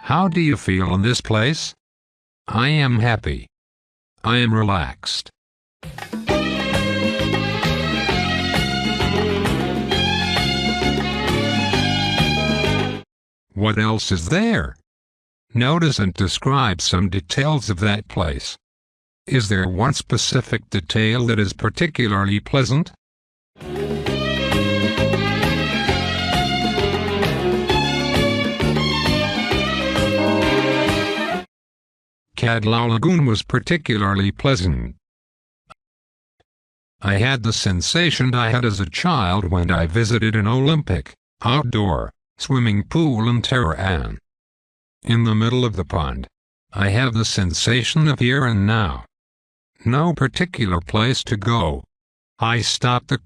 How do you feel in this place? I am happy. I am relaxed. What else is there? Notice and describe some details of that place. Is there one specific detail that is particularly pleasant? Cadlao Lagoon was particularly pleasant. I had the sensation I had as a child when I visited an Olympic, outdoor, swimming pool in Palawan. In the middle of the pond, I have the sensation of here and now. No particular place to go. I stopped the